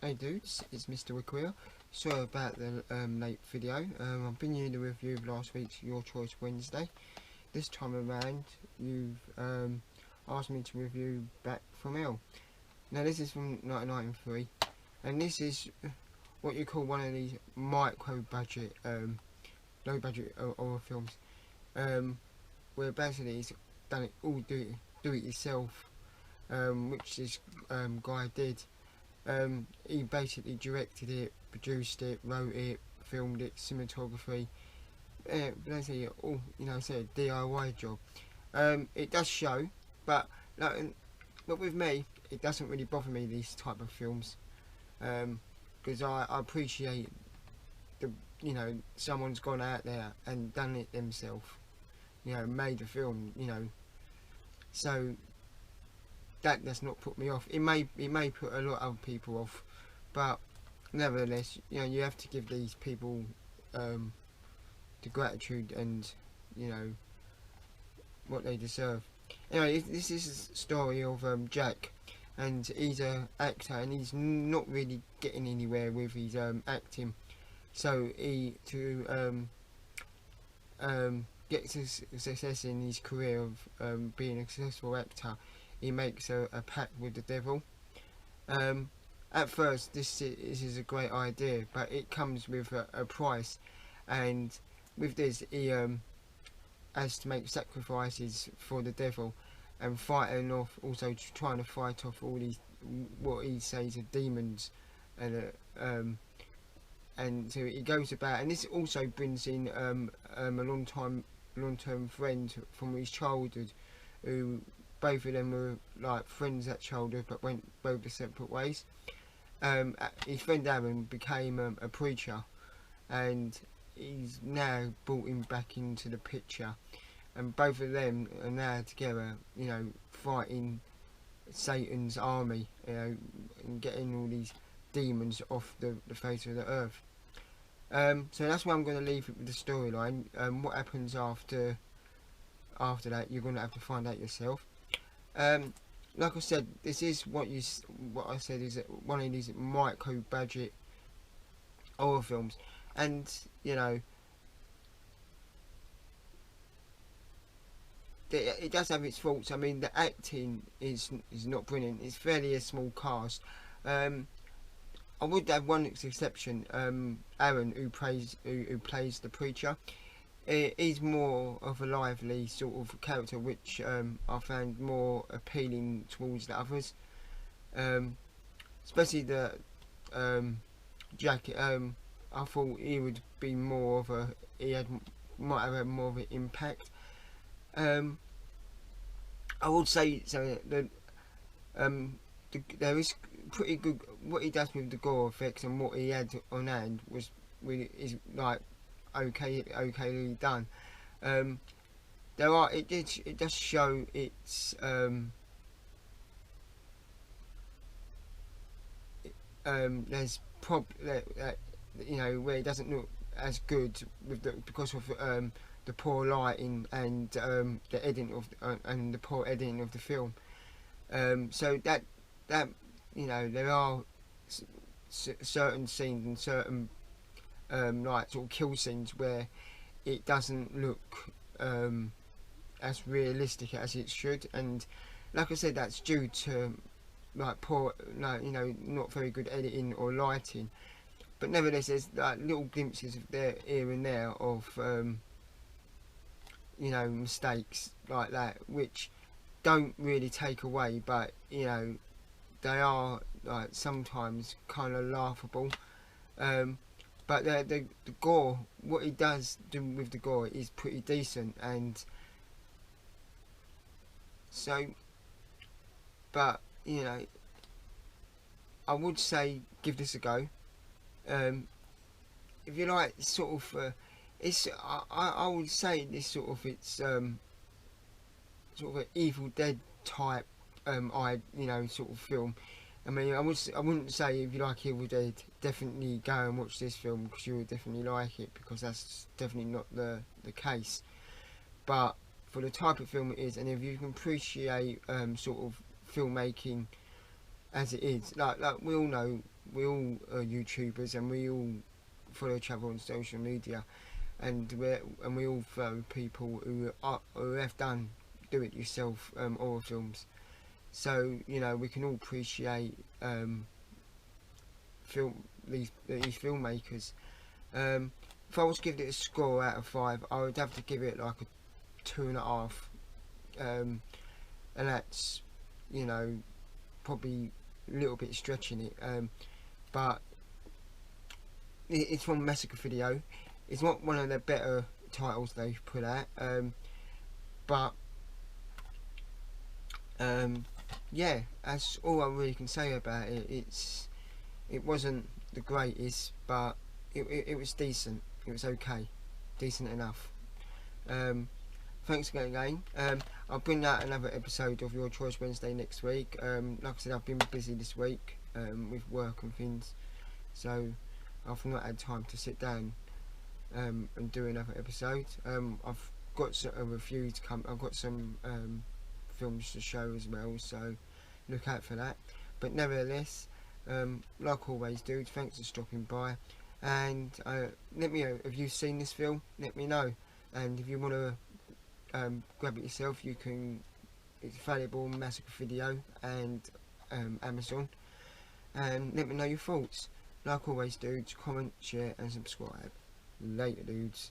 Hey dudes, it's Mr. Wickwheel. Sorry about the late video. I've been doing the review of last week's Your Choice Wednesday. This time around, you've asked me to review Back from Hell. Now this is from 1993, and this is what you call one of these micro-budget, low-budget horror films, where basically it's done it all do it yourself, which this guy did. He basically directed it, produced it, wrote it, filmed it, cinematography, basically all, it's a DIY job. It does show, but with me, it doesn't really bother me, these type of films, because I appreciate the, someone's gone out there and done it themselves, made the film, so that does not put me off. It may put a lot of other people off, but nevertheless, you have to give these people the gratitude and what they deserve. Anyway, this is a story of Jack, and he's an actor, and he's not really getting anywhere with his acting. So to get success in his career of being a successful actor, he makes a pact with the devil. At first, this is a great idea, but it comes with a price, and with this, he has to make sacrifices for the devil, and fighting off, also trying to fight off all these what he says are demons, and so he goes about, and this also brings in a long-term friend from his childhood, who both of them were like friends at childhood but went both their separate ways. His friend Aaron became a preacher, and he's now brought him back into the picture, and both of them are now together, fighting Satan's army, and getting all these demons off the face of the earth. So that's where I'm going to leave it with the storyline. What happens after that, you're going to have to find out yourself. Like I said, this is what I said is one of these micro budget horror films, and it does have its faults. I mean, the acting is not brilliant. It's fairly a small cast. I would have one exception, Aaron, who plays the preacher. He's more of a lively sort of character, which I found more appealing towards the others, especially the Jack. I thought he would be more of might have had more of an impact. I would say so that there is pretty good what he does with the gore effects, and what he had on hand was really like okayly done. It does show its there's where it doesn't look as good with because of the poor lighting and the editing of and the poor editing of the film. So that there are certain scenes and certain like sort of kill scenes where it doesn't look as realistic as it should, and like I said, that's due to like poor, not very good editing or lighting. But nevertheless, there's like little glimpses of there here and there of mistakes like that, which don't really take away, but they are like sometimes kind of laughable. But the gore, what he does do with the gore is pretty decent, and so, but I would say give this a go. If you like sort of, I would say this sort of it's sort of an Evil Dead type sort of film. I mean, I wouldn't say if you like Evil Dead, definitely go and watch this film, because you would definitely like it, because that's definitely not the case. But for the type of film it is, and if you can appreciate sort of filmmaking as it is, like we all know, we all are YouTubers and we all follow each other on social media, and we all follow people who have done do-it-yourself horror films. So you know, we can all appreciate these filmmakers. If I was giving it a score out of 5, I would have to give it like a 2.5, and that's, you know, probably a little bit stretching it. But it's from Massacre Video. It's not one of the better titles they've put out, but yeah, that's all I really can say about it. It wasn't the greatest, but it was decent. It was okay, decent enough. Thanks again. I'll bring out another episode of Your Choice Wednesday next week. Like I said, I've been busy this week with work and things, so I've not had time to sit down and do another episode. I've got a review to come. I've got some films to show as well, so look out for that. But nevertheless, like always, dudes, thanks for stopping by, and let me know if you've seen this film. Let me know, and if you want to grab it yourself, you can. It's available on Massacre Video and Amazon, and let me know your thoughts. Like always, dudes, comment, share and subscribe. Later, dudes.